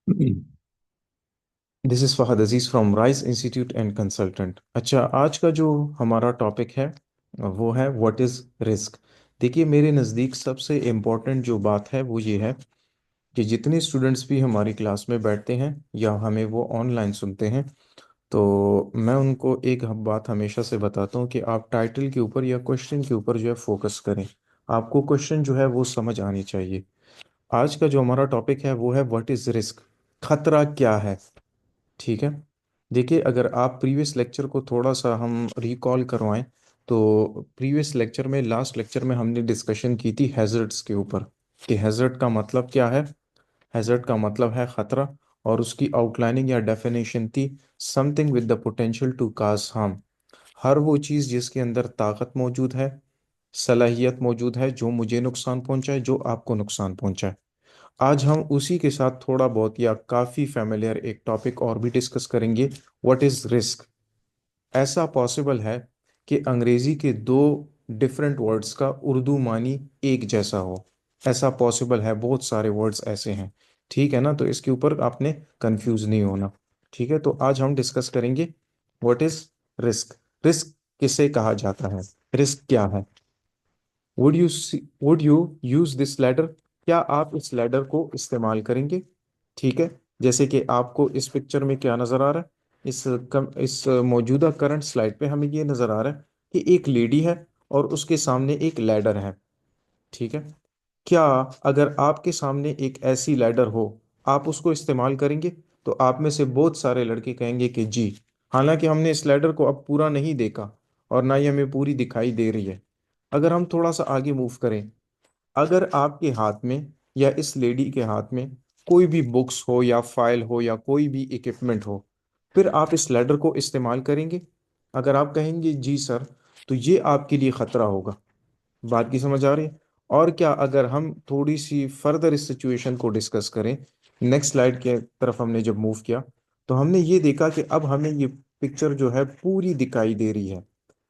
This is Fahad Aziz from Rice institute and consultant. अच्छा, आज का जो हमारा टॉपिक है वो है व्हाट इज़ रिस्क। देखिए, मेरे नज़दीक सबसे इम्पोर्टेंट जो बात है वो ये है कि जितने स्टूडेंट्स भी हमारी क्लास में बैठते हैं या हमें वो ऑनलाइन सुनते हैं, तो मैं उनको एक बात हमेशा से बताता हूँ कि आप टाइटल के ऊपर या क्वेश्चन के ऊपर जो है फोकस करें। आपको क्वेश्चन जो है वो समझ आनी चाहिए। आज का जो हमारा टॉपिक है वो है व्हाट इज़ रिस्क, खतरा क्या है। ठीक है। देखिए, अगर आप प्रीवियस लेक्चर को थोड़ा सा हम रिकॉल करवाएं, तो प्रीवियस लेक्चर में, लास्ट लेक्चर में हमने डिस्कशन की थी हैजर्ड्स के ऊपर कि हैजर्ड का मतलब क्या है। हैजर्ड का मतलब है खतरा, और उसकी आउटलाइनिंग या डेफिनेशन थी something with the potential to cause harm. हर वो चीज़ जिसके अंदर ताकत मौजूद है, सलाहियत मौजूद है, जो मुझे नुकसान पहुंचाए, जो आपको नुकसान पहुंचाए। आज हम उसी के साथ थोड़ा बहुत या काफ़ी फेमिलियर एक टॉपिक और भी डिस्कस करेंगे, व्हाट इज़ रिस्क। ऐसा पॉसिबल है कि अंग्रेजी के दो डिफरेंट वर्ड्स का उर्दू मानी एक जैसा हो। ऐसा पॉसिबल है, बहुत सारे वर्ड्स ऐसे हैं। ठीक है ना, तो इसके ऊपर आपने कंफ्यूज नहीं होना। ठीक है, तो आज हम डिस्कस करेंगे व्हाट इज़ रिस्क। रिस्क किसे कहा जाता है, रिस्क क्या है। Would you use this ladder, क्या आप इस लैडर को इस्तेमाल करेंगे। ठीक है। जैसे कि आपको इस पिक्चर में क्या नजर आ रहा है, इस मौजूदा करंट स्लाइड पे हमें ये नजर आ रहा है कि एक लेडी है और उसके सामने एक लैडर है। ठीक है। क्या, अगर आपके सामने एक ऐसी लैडर हो, आप उसको इस्तेमाल करेंगे। तो आप में से बहुत सारे लड़के कहेंगे कि जी। हालांकि हमने इस लैडर को अब पूरा नहीं देखा और ना ही हमें पूरी दिखाई दे रही है। अगर हम थोड़ा सा आगे मूव करें, अगर आपके हाथ में या इस लेडी के हाथ में कोई भी बुक्स हो या फाइल हो या कोई भी इक्विपमेंट हो, फिर आप इस लैडर को इस्तेमाल करेंगे। अगर आप कहेंगे जी सर, तो ये आपके लिए खतरा होगा। बात की समझ आ रही है। और क्या, अगर हम थोड़ी सी फर्दर इस सिचुएशन को डिस्कस करें, नेक्स्ट स्लाइड के तरफ हमने जब मूव किया, तो हमने ये देखा कि अब हमें ये पिक्चर जो है पूरी दिखाई दे रही है,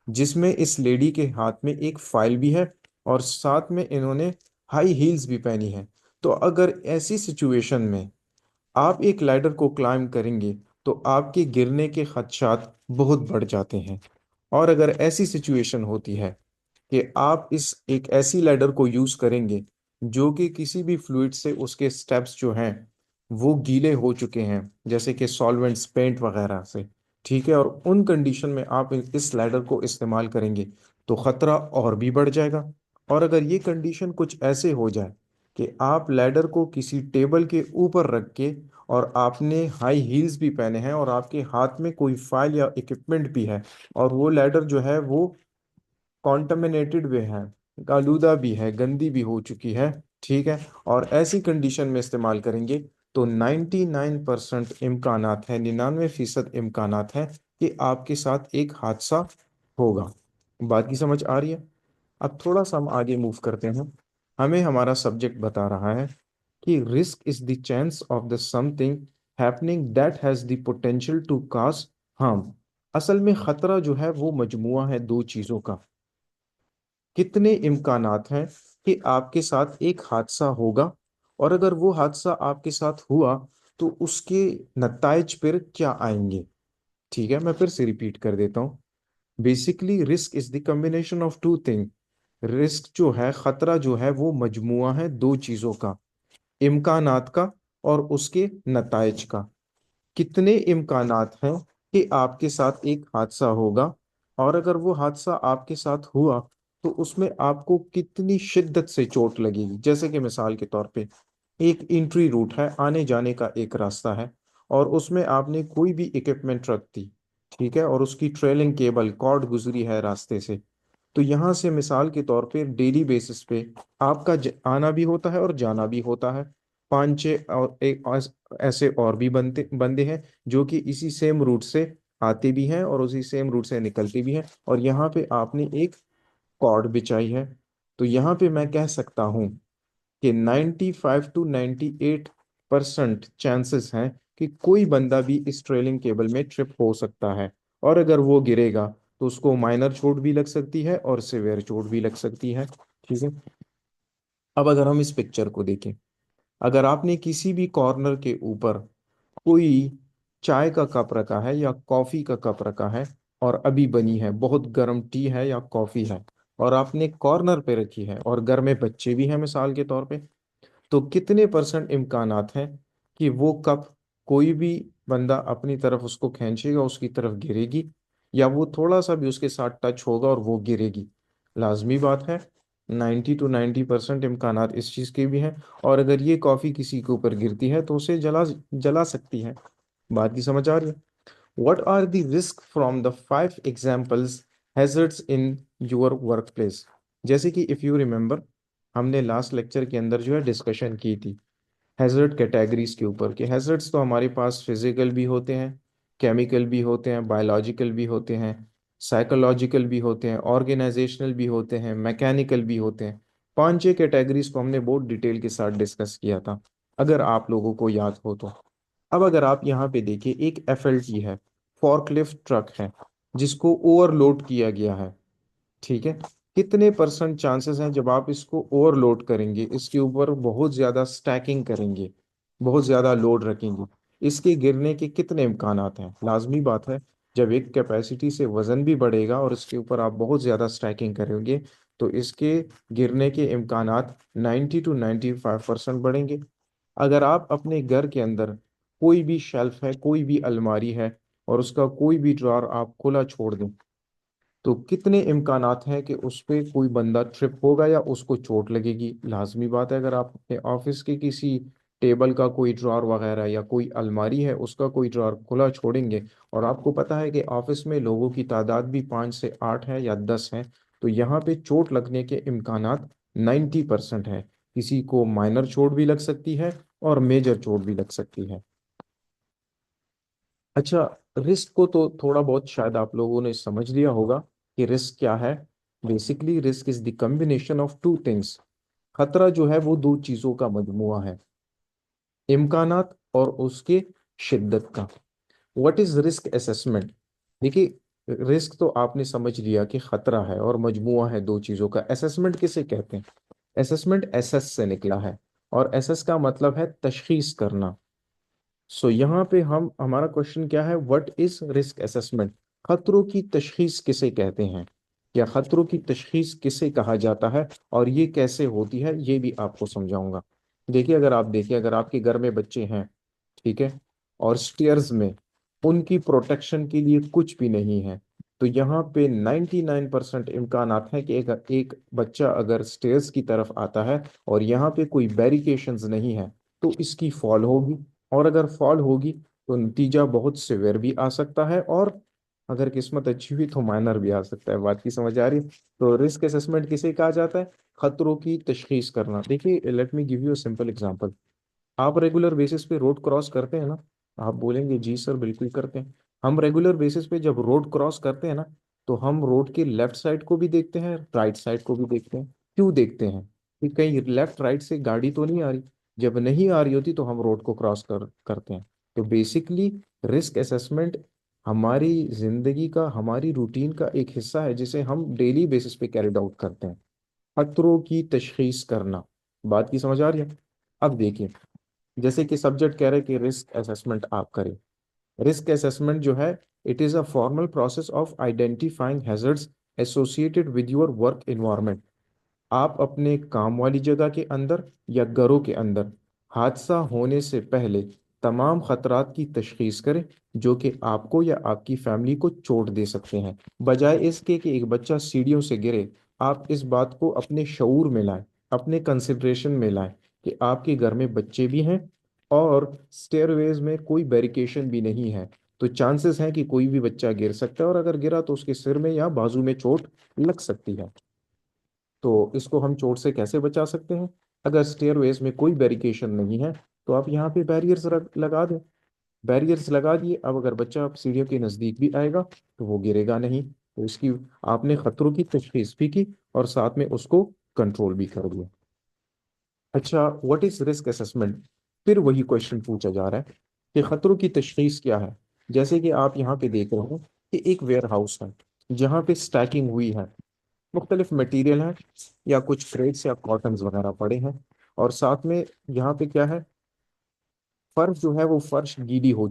जिसमें इस लेडी के हाथ में एक फाइल भी है और साथ में इन्होंने हाई हील्स भी पहनी है। तो अगर ऐसी सिचुएशन में आप एक लैडर को क्लाइंब करेंगे, तो आपके गिरने के खदशात बहुत बढ़ जाते हैं। और अगर ऐसी सिचुएशन होती है कि आप इस एक ऐसी लैडर को यूज करेंगे जो कि किसी भी फ्लूइड से उसके स्टेप्स जो हैं वो गीले हो चुके हैं, जैसे कि सॉल्वेंट्स, पेंट वगैरह से। ठीक है, और उन कंडीशन में आप इस लैडर को इस्तेमाल करेंगे तो खतरा और भी बढ़ जाएगा। और अगर ये कंडीशन कुछ ऐसे हो जाए कि आप लैडर को किसी टेबल के ऊपर रख के, और आपने हाई हील्स भी पहने हैं और आपके हाथ में कोई फाइल या इक्विपमेंट भी है, और वो लैडर जो है वो कॉन्टामिनेटेड भी है, आलूदा भी है, गंदी भी हो चुकी है। ठीक है, और ऐसी कंडीशन में इस्तेमाल करेंगे, तो 99% इम्कानात है, 99% इम्कानात है कि आपके साथ एक हादसा होगा। बात की समझ आ रही है। अब थोड़ा सा हम आगे मूव करते हैं। हमें हमारा सब्जेक्ट बता रहा है कि risk is the chance of the something happening that has the potential to cause harm. असल में खतरा जो है वो मजमुआ है दो चीजों का। कितने इम्कानात हैं कि आपके साथ एक हादसा होगा, और अगर वो हादसा आपके साथ हुआ तो उसके नताइज फिर क्या आएंगे। ठीक है, मैं फिर से रिपीट कर देता हूँ। Basically risk is the combination of two thing. Risk जो है, खतरा जो है, वो मजमुआ है दो चीजों का, इम्कानात का और उसके नताइज का। कितने इम्कानात हैं कि आपके साथ एक हादसा होगा, और अगर वो हादसा आपके साथ हुआ तो उसमें आपको कितनी शिद्दत से चोट लगेगी। जैसे कि मिसाल के तौर पे, एक एंट्री रूट है, आने जाने का एक रास्ता है, और उसमें आपने कोई भी इक्विपमेंट रख दी। ठीक है, और उसकी ट्रेलिंग केबल कॉर्ड गुजरी है रास्ते से। तो यहाँ से मिसाल के तौर पे डेली बेसिस पे आपका आना भी होता है और जाना भी होता है। पांच छः और एक ऐसे और भी बनते बंदे हैं जो कि इसी सेम रूट से आते भी हैं और उसी सेम रूट से निकलते भी हैं, और यहाँ पे आपने एक कॉर्ड बिछाई है। तो यहाँ पे मैं कह सकता हूँ कि 95 to 98% चांसेस हैं कि कोई बंदा भी इस ट्रेलिंग केबल में ट्रिप हो सकता है। और अगर वो गिरेगा तो उसको माइनर चोट भी लग सकती है और सिवियर चोट भी लग सकती है। ठीक है। अब अगर हम इस पिक्चर को देखें, अगर आपने किसी भी कॉर्नर के ऊपर कोई चाय का कप रखा है या कॉफी का कप रखा है, और अभी बनी है बहुत गर्म टी है या कॉफी है, और आपने कॉर्नर पे रखी है और घर में बच्चे भी हैं मिसाल के तौर पे, तो कितने परसेंट इम्कानात हैं कि वो कप कोई भी बंदा अपनी तरफ उसको खींचेगा उसकी तरफ गिरेगी, या वो थोड़ा सा भी उसके साथ टच होगा और वो गिरेगी? लाजमी बात है 90 to 90% इम्कानात इस चीज़ के भी हैं। और अगर ये कॉफ़ी किसी के ऊपर गिरती है तो उसे जला जला सकती है। बात की समझ आ रही है? What are the risks from the 5 examples hazards in your workplace? जैसे कि इफ़ यू रिमेम्बर, हमने लास्ट लेक्चर के अंदर जो है डिस्कशन की थी हैजर्ड कैटेगरीज के ऊपर, कि हैजर्ड्स तो हमारे पास फिजिकल भी होते हैं, केमिकल भी होते हैं, बायोलॉजिकल भी होते हैं, साइकोलॉजिकल भी होते हैं, ऑर्गेनाइजेशनल भी होते हैं, मैकेनिकल भी होते हैं। 5-6 कैटेगरीज को हमने बहुत डिटेल के साथ डिस्कस किया था, अगर आप लोगों को याद हो तो। अब अगर आप यहाँ पे देखिए, एक एफएलटी है, फॉर्कलिफ्ट ट्रक है, जिसको ओवरलोड किया गया है, ठीक है? कितने परसेंट चांसेस हैं जब आप इसको ओवरलोड करेंगे, इसके ऊपर बहुत ज्यादा स्टैकिंग करेंगे, बहुत ज्यादा लोड रखेंगे, इसके गिरने के कितने इम्कानात हैं? लाजमी बात है, जब एक कैपेसिटी से वजन भी बढ़ेगा और इसके ऊपर आप बहुत ज्यादा स्टैकिंग करेंगे, तो इसके गिरने के इम्कानात 90 to 95% बढ़ेंगे। अगर आप अपने घर के अंदर कोई भी शेल्फ है, कोई भी अलमारी है, और उसका कोई भी ड्रॉर आप खुला छोड़ दें, तो कितने इम्कानात हैं कि उस पे कोई बंदा ट्रिप होगा या उसको चोट लगेगी? लाजमी बात है, अगर आप अपने ऑफिस के किसी टेबल का कोई ड्रॉर वगैरह या कोई अलमारी है उसका कोई ड्रॉर खुला छोड़ेंगे, और आपको पता है कि ऑफिस में लोगों की तादाद भी 5 से 8 है या 10 है, तो यहाँ पे चोट लगने के इम्कानात 90% है। किसी को माइनर चोट भी लग सकती है और मेजर चोट भी लग सकती है। अच्छा, रिस्क को तो थोड़ा बहुत शायद आप लोगों ने समझ लिया होगा कि रिस्क क्या है। Basically risk is the combination of 2 things. खतरा जो है वो 2 चीजों का मजमुआ है, इम्कानात और उसके शिद्दत का। What is risk assessment? देखिए, रिस्क तो आपने समझ लिया कि खतरा है और मजमुआ है 2 चीजों का। असेसमेंट किसे कहते हैं? असेसमेंट एसेस से निकला है, और एसेस का मतलब है तशखीस करना। सो यहाँ पे हम हमारा क्वेश्चन क्या है, व्हाट इज रिस्क असेसमेंट? खतरों की तशखीस किसे कहते हैं, या खतरों की तशखीस किसे कहा जाता है, और ये कैसे होती है ये भी आपको समझाऊंगा। देखिए, अगर आप देखिए, अगर आपके घर में बच्चे हैं, ठीक है, और स्टेयर्स में उनकी प्रोटेक्शन के लिए कुछ भी नहीं है, तो यहाँ पे 99% इम्कानात हैं कि एक बच्चा अगर स्टेयर्स की तरफ आता है और यहाँ पे कोई बैरिकेशंस नहीं है, तो इसकी फॉल होगी। और अगर फॉल होगी तो नतीजा बहुत सिवियर भी आ सकता है, और अगर किस्मत अच्छी हुई तो माइनर भी आ सकता है। बात की समझ आ रही है? तो रिस्क असेसमेंट किसे कहा जाता है? खतरों की तशखीस करना। देखिए, let me give you a simple example. आप रेगुलर बेसिस पे रोड क्रॉस करते हैं ना? आप बोलेंगे जी सर बिल्कुल करते हैं। हम रेगुलर बेसिस पे जब रोड क्रॉस करते हैं ना, तो हम रोड के लेफ्ट साइड को भी देखते हैं, राइट साइड को भी देखते हैं। क्यों देखते हैं? कि कहीं लेफ्ट राइट से गाड़ी तो नहीं आ रही। जब नहीं आ रही होती तो हम रोड को क्रॉस करते हैं। तो बेसिकली रिस्क असेसमेंट हमारी जिंदगी का, हमारी रूटीन का एक हिस्सा है, जिसे हम डेली बेसिस पे कैरिड आउट करते हैं। खतरों की तशखीस करना। बात की समझ आ रही है? अब देखिए, जैसे कि सब्जेक्ट कह रहे हैं कि रिस्क असेसमेंट आप करें। रिस्क असेसमेंट जो है, it is a formal process of identifying hazards associated with your work environment. आप अपने काम वाली जगह के अंदर या घरों के अंदर हादसा होने से पहले तमाम खतरात की तशखीस करें, जो कि आपको या आपकी फैमिली को चोट दे सकते हैं। बजाय इसके कि एक बच्चा सीढ़ियों से गिरे, आप इस बात को अपने शऊर में लाएं, अपने कंसिडरेशन में लाएं कि आपके घर में बच्चे भी हैं और स्टेयरवेज में कोई बैरिकेशन भी नहीं है। तो चांसेस हैं कि कोई भी बच्चा गिर सकता है, और अगर गिरा तो उसके सिर में या बाजू में चोट लग सकती है। तो इसको हम चोट से कैसे बचा सकते हैं? अगर स्टेयरवेज में कोई बैरिकेशन नहीं है, तो आप यहाँ पे बैरियर्स लगा दें। बैरियर्स लगा दिए, अब अगर बच्चा सीढ़ियों के नज़दीक भी आएगा तो वो गिरेगा नहीं। तो इसकी आपने खतरों की तशखीस भी की और साथ में उसको कंट्रोल भी कर दिया। अच्छा, व्हाट इज रिस्क असेसमेंट? फिर वही क्वेश्चन पूछा जा रहा है कि खतरों की तशखीस क्या है। जैसे कि आप यहाँ पे देख रहे हो कि एक वेयर हाउस है जहाँ पे स्टैकिंग हुई है, मुख्तलिफ मटेरियल है, या कुछ क्रेट्स या कॉटन्स वगैरह पड़े हैं, और साथ में यहाँ पे क्या है, फर्श जो है वो फर्श गीली हो